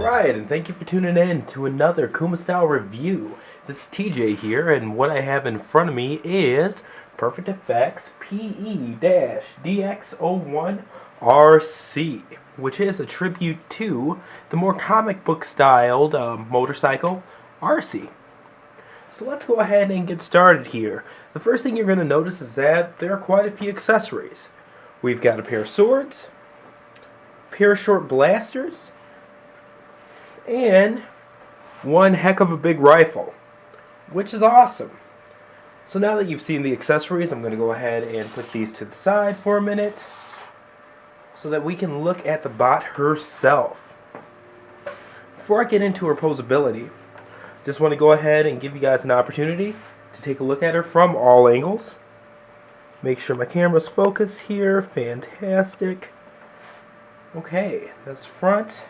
Alright, and thank you for tuning in to another Kuma Style review. This is TJ here, and what I have in front of me is Perfect Effects PE-DX01 Arcee, which is a tribute to the more comic book styled motorcycle Arcee. So let's go ahead and get started here. The first thing you're going to notice is that there are quite a few accessories. We've got a pair of swords, a pair of short blasters, and one heck of a big rifle, which is awesome. So now that you've seen the accessories, I'm going to go ahead and put these to the side for a minute so that we can look at the bot herself. Before I get into her poseability, just want to go ahead and give you guys an opportunity to take a look at her from all angles. Make sure my camera's focused here. Fantastic. Okay, that's front.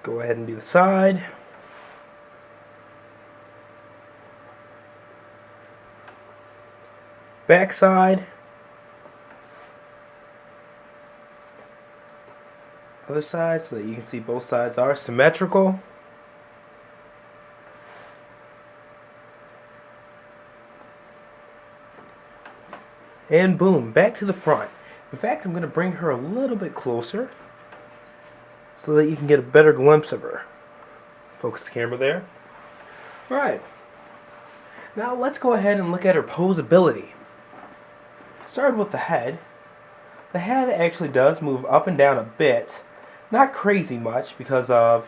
Go ahead and do the side. Back side. Other side, so that you can see both sides are symmetrical. And boom, back to the front. In fact, I'm going to bring her a little bit closer so that you can get a better glimpse of her. Focus the camera there. Alright. Now let's go ahead and look at her poseability. Started with the head. The head actually does move up and down a bit. Not crazy much because of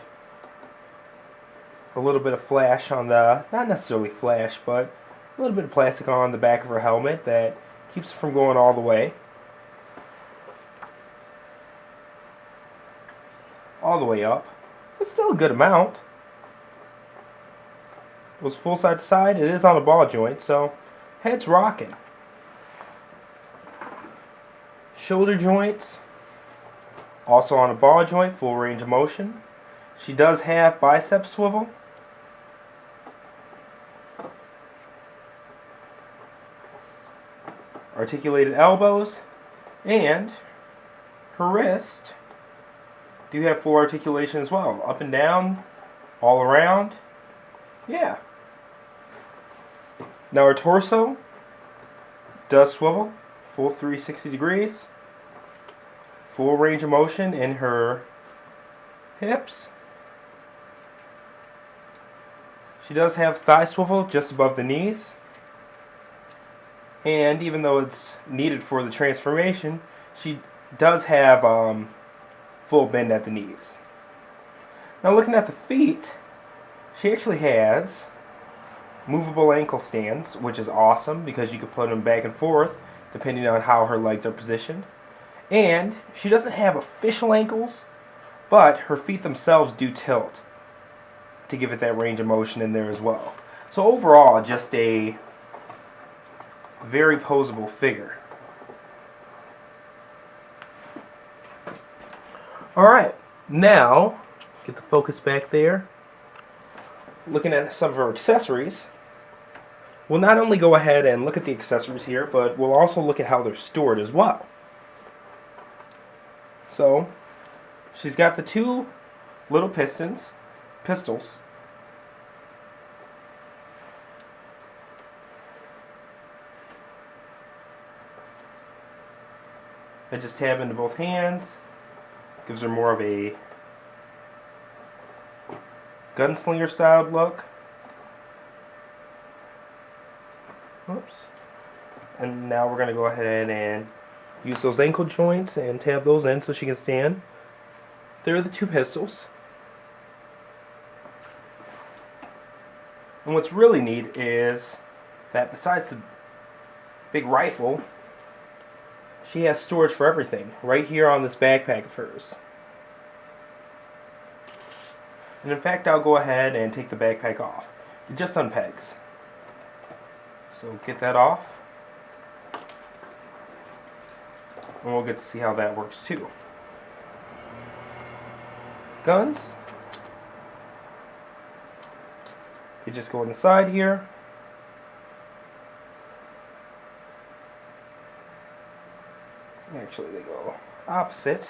a little bit of flash on the, not necessarily flash, but a little bit of plastic on the back of her helmet that keeps it from going all the way. All the way up. It's still a good amount. It was full side to side. It is on a ball joint, so head's rocking. Shoulder joints, also on a ball joint, full range of motion. She does have bicep swivel. Articulated elbows, and her wrist do have full articulation as well. Up and down, all around. Yeah. Now her torso does swivel, full 360 degrees. Full range of motion in her hips. She does have thigh swivel just above the knees. And even though it's needed for the transformation, she does have full bend at the knees. Now looking at the feet, she actually has movable ankle stands, which is awesome because you can put them back and forth depending on how her legs are positioned. And she doesn't have official ankles, but her feet themselves do tilt to give it that range of motion in there as well. So overall, just a very poseable figure. Alright, now, get the focus back there. Looking at some of her accessories, we'll not only go ahead and look at the accessories here, but we'll also look at how they're stored as well. So, she's got the two little pistols. That just tab into both hands. Gives her more of a gunslinger style look. Oops. And now we're going to go ahead and use those ankle joints and tab those in so she can stand. There are the two pistols. And what's really neat is that besides the big rifle, she has storage for everything right here on this backpack of hers. And in fact, I'll go ahead and take the backpack off. It just unpegs. So get that off. And we'll get to see how that works too. Guns. You just go on the side here. actually they go opposite.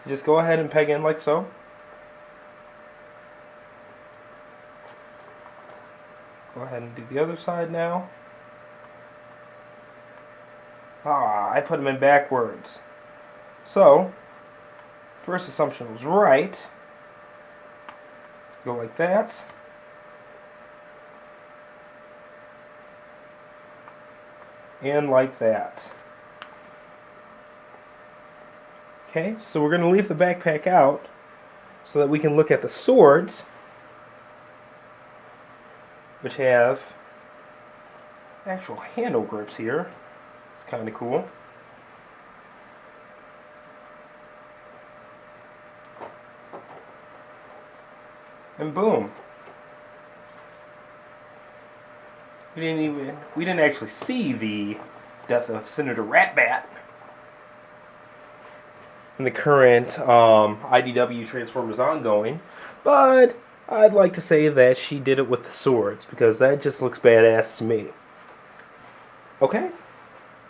Just go ahead and peg in like so. Go ahead and do the other side now. I put them in backwards. So, first assumption was right. Go like that. And like that. Okay, so we're going to leave the backpack out so that we can look at the swords, which have actual handle grips here. It's kind of cool. And boom. We didn't actually see the death of Senator Ratbat in the current IDW Transformers ongoing, but I'd like to say that she did it with the swords because that just looks badass to me. Okay,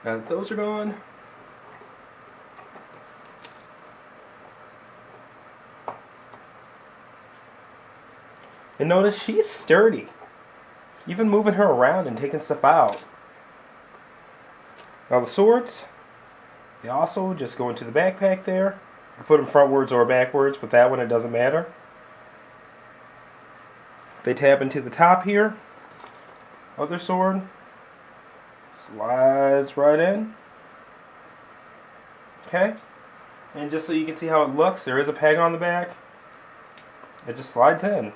now that those are gone, and notice she's sturdy. Even moving her around and taking stuff out. Now the swords, they also just go into the backpack there. You can put them frontwards or backwards. With that one, it doesn't matter. They tab into the top here. Other sword slides right in. Okay. And just so you can see how it looks, there is a peg on the back. It just slides in.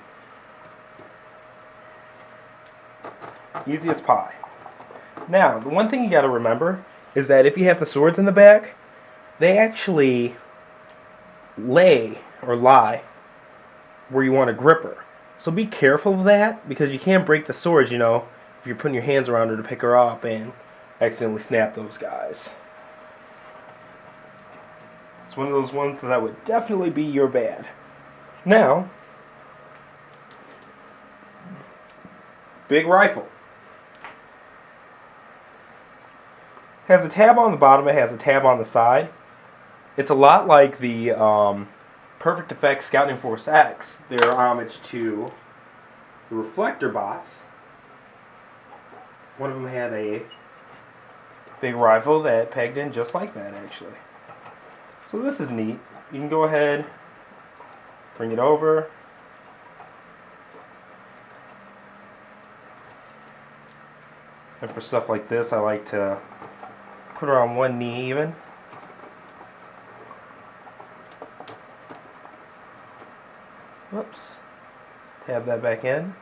Easy as pie. Now, the one thing you got to remember is that if you have the swords in the back, they actually lay or lie where you want a gripper. So be careful of that because you can't break the swords, you know, if you're putting your hands around her to pick her up and accidentally snap those guys. It's one of those ones that would definitely be your bad. Now, big rifle. Has a tab on the bottom, it has a tab on the side. It's a lot like the Perfect Effects Scouting Force X. They're homage to the reflector bots. One of them had a big rifle that pegged in just like that, actually. So this is neat. You can go ahead, bring it over. And for stuff like this, I like to put her on one knee even. Whoops. Tab that back in.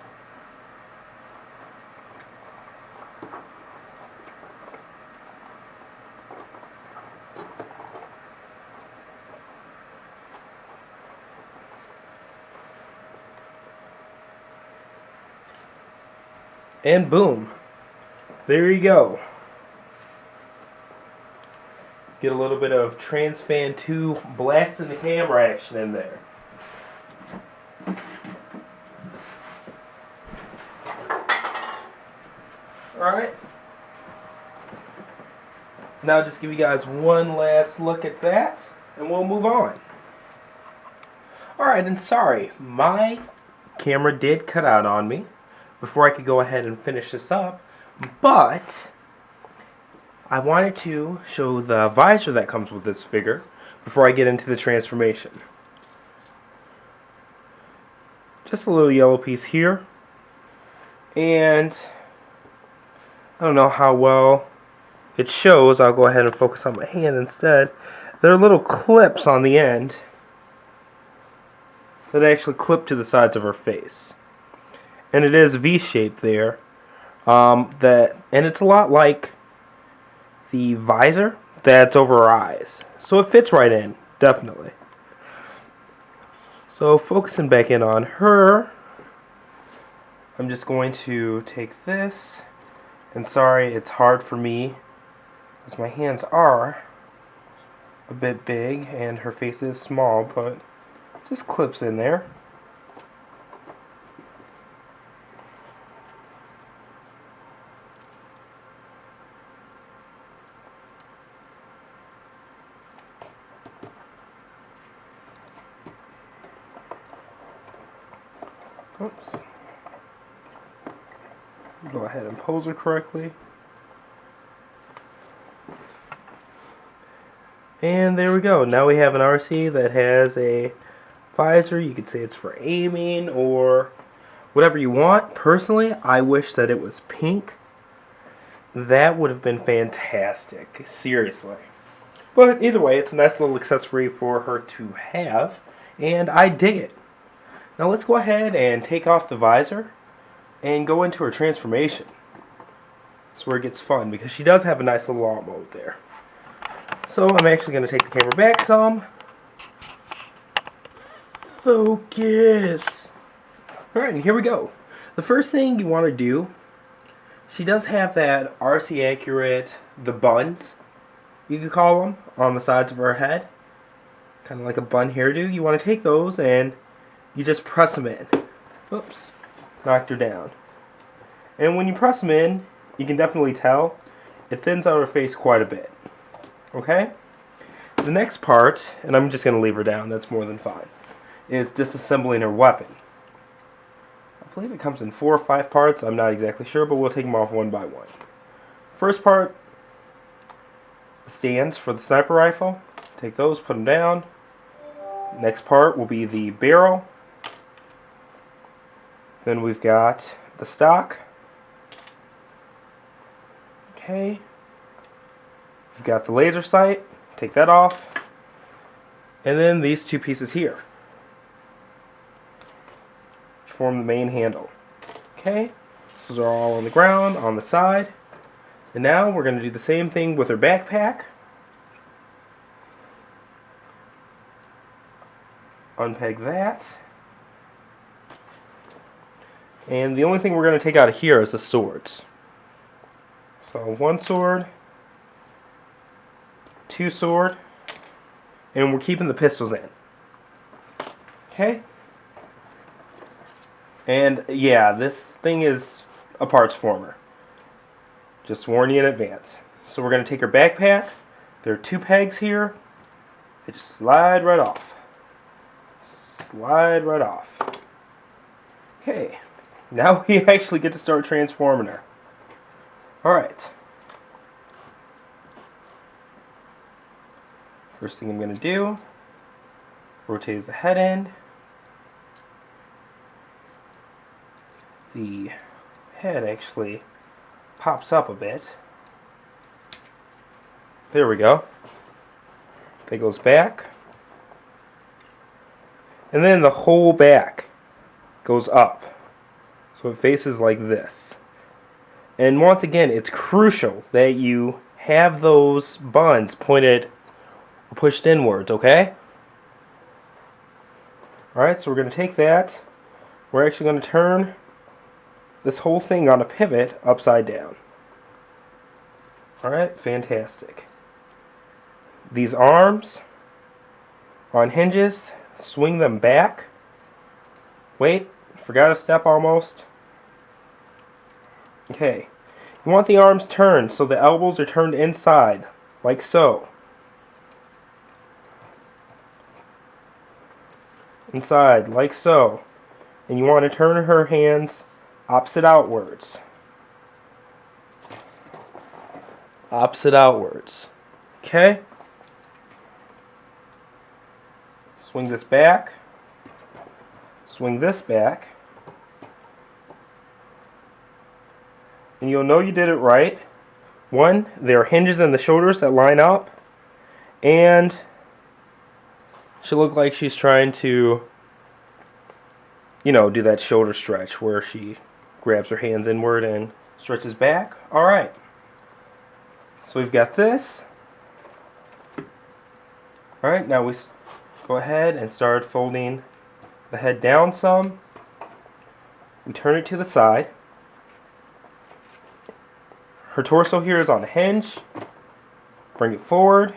And boom. There you go. Get a little bit of Transfan 2 blasting the camera action in there. Alright. Now just give you guys one last look at that, and we'll move on. Alright, and sorry, my camera did cut out on me before I could go ahead and finish this up, but I wanted to show the visor that comes with this figure before I get into the transformation. Just a little yellow piece here, and I don't know how well it shows. I'll go ahead and focus on my hand instead. There are little clips on the end that actually clip to the sides of her face, and it is V-shaped there. And it's a lot like the visor that's over her eyes, so it fits right in, definitely. So focusing back in on her, I'm just going to take this, and sorry it's hard for me as my hands are a bit big and her face is small, but it just clips in there. Oops. Go ahead and pose her correctly. And there we go. Now we have an Arcee that has a visor. You could say it's for aiming or whatever you want. Personally, I wish that it was pink. That would have been fantastic. Seriously. But either way, it's a nice little accessory for her to have. And I dig it. Now let's go ahead and take off the visor and go into her transformation. That's where it gets fun because she does have a nice little arm mode there. So I'm actually going to take the camera back some. Focus! Alright, and here we go. The first thing you want to do, she does have that Arcee accurate, the buns, you could call them, on the sides of her head. Kind of like a bun hairdo. You want to take those and you just press them in. Oops, knocked her down. And when you press them in, you can definitely tell it thins out her face quite a bit. Okay? The next part, and I'm just going to leave her down, that's more than fine, is disassembling her weapon. I believe it comes in 4 or 5 parts, I'm not exactly sure, but we'll take them off one by one. First part, the stands for the sniper rifle. Take those, put them down. Next part will be the barrel. Then we've got the stock. Okay. We've got the laser sight. Take that off. And then these 2 pieces here, which form the main handle. Okay. Those are all on the ground, on the side. And now we're going to do the same thing with her backpack. Unpeg that. And the only thing we're going to take out of here is the swords. So 1 sword, 2 sword, and we're keeping the pistols in. Okay? And yeah, this thing is a parts former. Just warn you in advance. So we're going to take her backpack. There are 2 pegs here. They just slide right off. Slide right off. Okay. Now we actually get to start transforming her. Alright. First thing I'm going to do, rotate the head end. The head actually pops up a bit. There we go. That goes back. And then the whole back goes up. So it faces like this. And once again, it's crucial that you have those buns pointed or pushed inwards, okay? Alright, so we're going to take that. We're actually going to turn this whole thing on a pivot upside down. Alright, fantastic. These arms on hinges, swing them back. Wait, forgot a step almost. Okay, you want the arms turned so the elbows are turned inside, like so. Inside, like so. And you want to turn her hands opposite outwards. Opposite outwards. Okay? Swing this back. Swing this back. And you'll know you did it right. 1, there are hinges in the shoulders that line up. And she'll look like she's trying to, you know, do that shoulder stretch where she grabs her hands inward and stretches back. Alright. So we've got this. Alright, now we go ahead and start folding the head down some. We turn it to the side. Her torso here is on a hinge. Bring it forward.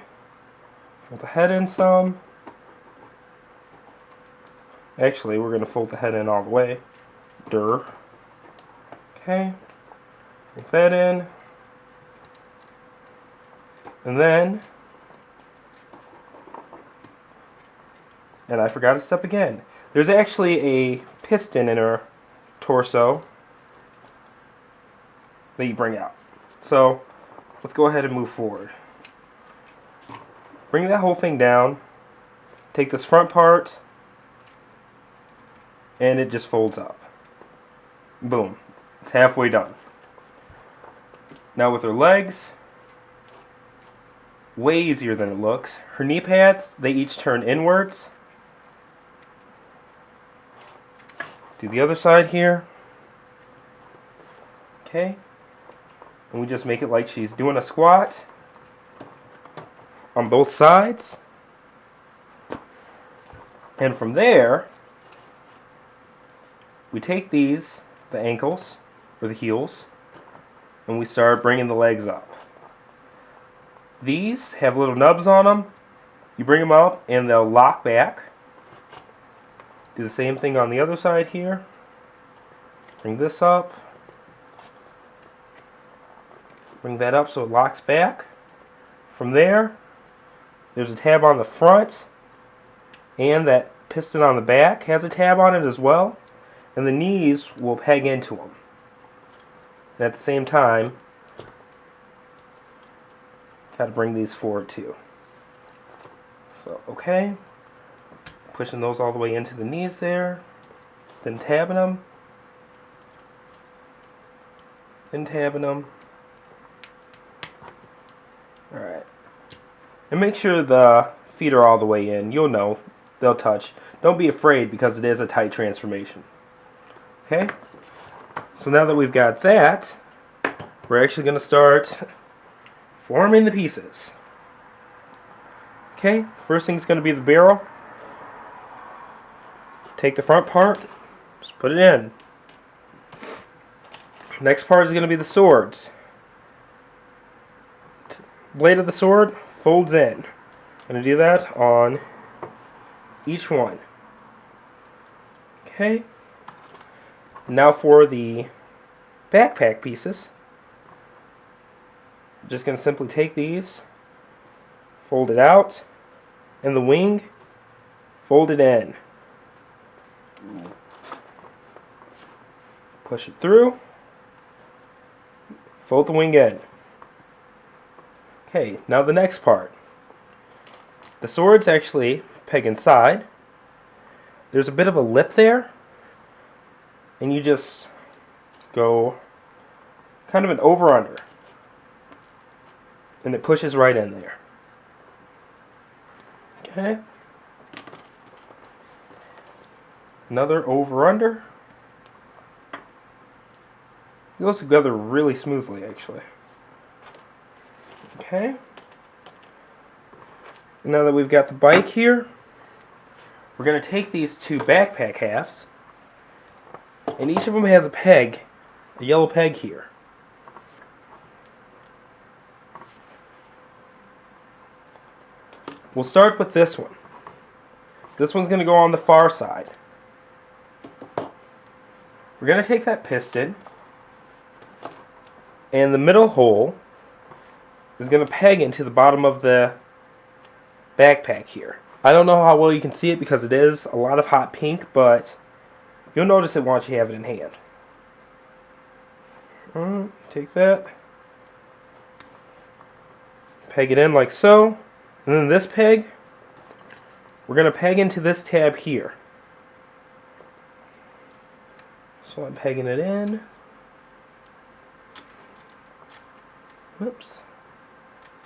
Fold the head in some. Actually, we're going to fold the head in all the way. Okay. Fold that in. And then, and I forgot a step again. There's actually a piston in her torso that you bring out. So let's go ahead and move forward. Bring that whole thing down. Take this front part, and it just folds up. Boom. It's halfway done. Now with her legs, way easier than it looks. Her knee pads, they each turn inwards. Do the other side here. Okay. And we just make it like she's doing a squat on both sides. And from there, we take these, the ankles, or the heels, and we start bringing the legs up. These have little nubs on them. You bring them up and they'll lock back. Do the same thing on the other side here. Bring this up. Bring that up so it locks back. From there, there's a tab on the front, and that piston on the back has a tab on it as well. And the knees will peg into them. And at the same time, got to bring these forward too. So, okay. Pushing those all the way into the knees there. Then tabbing them. Then tabbing them. Alright. And make sure the feet are all the way in. You'll know. They'll touch. Don't be afraid because it is a tight transformation. Okay? So now that we've got that, we're actually going to start forming the pieces. Okay? First thing is going to be the barrel. Take the front part, just put it in. Next part is going to be the swords. Blade of the sword folds in. I'm going to do that on each one. Okay. Now for the backpack pieces. I'm just going to simply take these, fold it out, and the wing, fold it in. Push it through, fold the wing in. Okay, now the next part. The swords actually peg inside. There's a bit of a lip there, and you just go kind of an over-under, and it pushes right in there. Okay. Another over-under. It goes together really smoothly, actually. Okay. Now that we've got the bike here, we're going to take these two backpack halves, and each of them has a peg, a yellow peg here. We'll start with this one. This one's going to go on the far side. We're going to take that piston, and the middle hole is going to peg into the bottom of the backpack here. I don't know how well you can see it because it is a lot of hot pink, but you'll notice it once you have it in hand. Take that, peg it in like so, and then this peg, we're going to peg into this tab here. So I'm pegging it in. Whoops.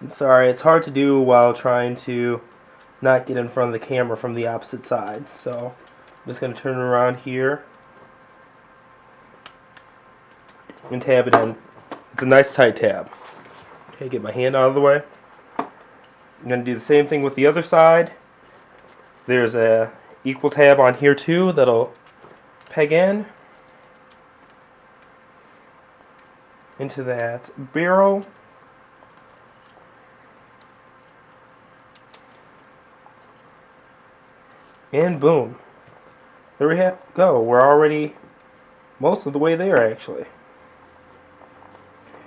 I'm sorry, it's hard to do while trying to not get in front of the camera from the opposite side. So I'm just going to turn it around here and tab it in. It's a nice tight tab. Okay, get my hand out of the way. I'm going to do the same thing with the other side. There's a equal tab on here too that'll peg in into that barrel. And boom. There we go. We're already most of the way there, actually.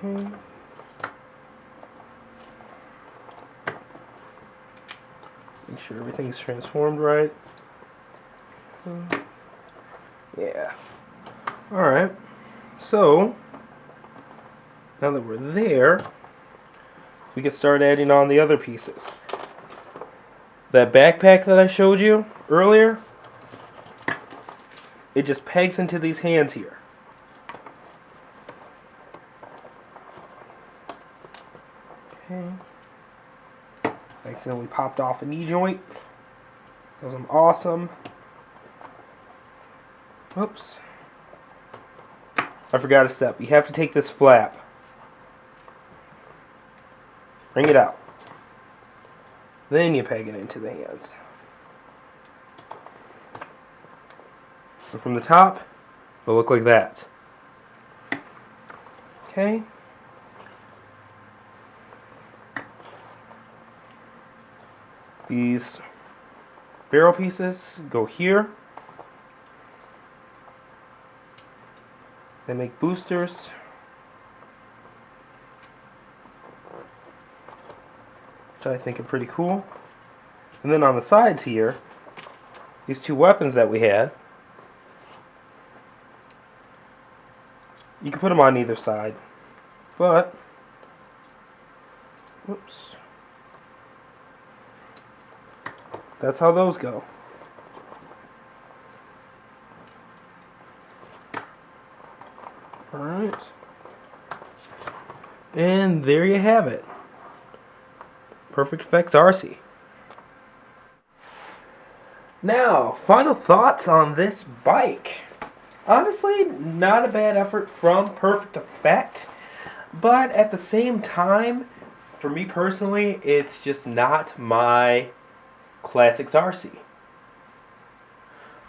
Okay. Make sure everything's transformed right. Yeah. Alright, so now that we're there, we can start adding on the other pieces. That backpack that I showed you earlier, it just pegs into these hands here. Okay. Accidentally popped off a knee joint. Because I'm awesome. Oops. I forgot a step. You have to take this flap. Bring it out. Then you peg it into the hands. So from the top, it'll look like that. Okay. These barrel pieces go here. They make boosters. Which I think are pretty cool. And then on the sides here, these two weapons that we had, you can put them on either side. But, whoops. That's how those go. Alright. And there you have it. Perfect Effects Arcee. Now, final thoughts on this bike. Honestly, not a bad effort from Perfect Effect, but at the same time, for me personally, it's just not my Classics Arcee.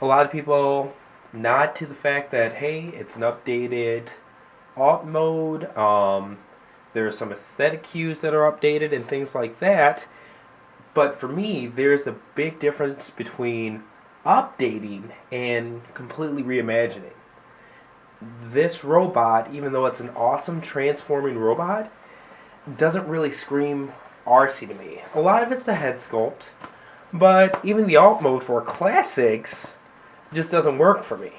A lot of people nod to the fact that, hey, it's an updated alt mode, there are some aesthetic cues that are updated and things like that, but for me, there's a big difference between updating and completely reimagining. This robot, even though it's an awesome transforming robot, doesn't really scream Arcee to me. A lot of it's the head sculpt, but even the alt mode for Classics just doesn't work for me.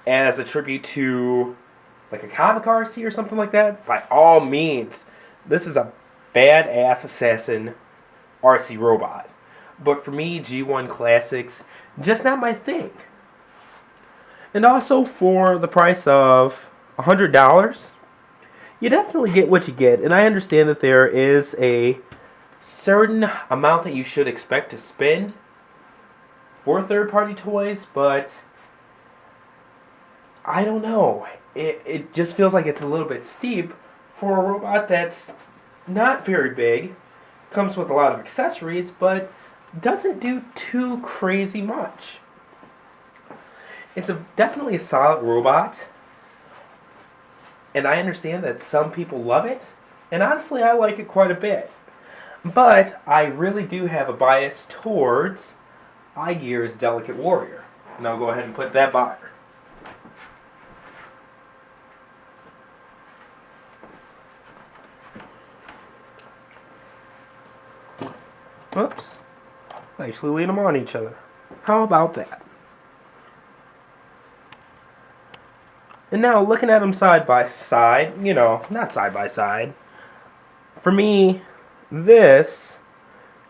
As a tribute to like a comic Arcee or something like that, by all means, this is a badass assassin Arcee robot. But for me, G1 Classics, just not my thing. And also for the price of $100, you definitely get what you get. And I understand that there is a certain amount that you should expect to spend for third-party toys, but I don't know. It just feels like it's a little bit steep for a robot that's not very big, comes with a lot of accessories, but doesn't do too crazy much. It's definitely a solid robot, and I understand that some people love it, and honestly I like it quite a bit. But I really do have a bias towards iGear's Delicate Warrior, and I'll go ahead and put that by her. Oops. Actually lean them on each other. How about that? And now looking at them side by side, you know, not side by side. For me, this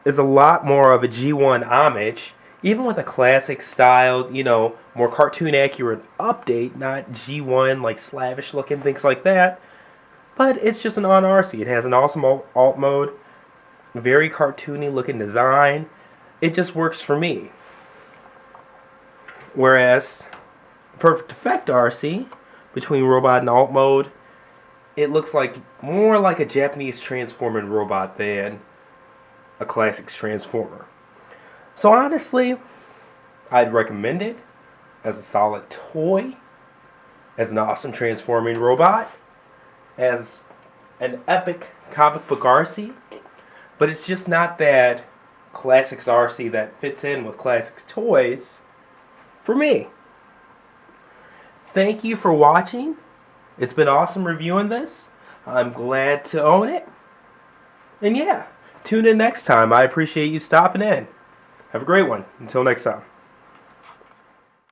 is a lot more of a G1 homage, even with a classic style, you know, more cartoon accurate update, not G1 like slavish looking, things like that. But it's just an on Arcee. It has an awesome alt mode, very cartoony looking design. It just works for me. Whereas Perfect Effect Arcee, between robot and alt mode, it looks like more like a Japanese transforming robot than a Classics Transformer. So honestly, I'd recommend it as a solid toy, as an awesome transforming robot, as an epic comic book Arcee, but it's just not that Classics Arcee that fits in with Classics toys for me. Thank you for watching. It's been awesome reviewing this. I'm glad to own it. And yeah, tune in next time. I appreciate you stopping in. Have a great one. Until next time.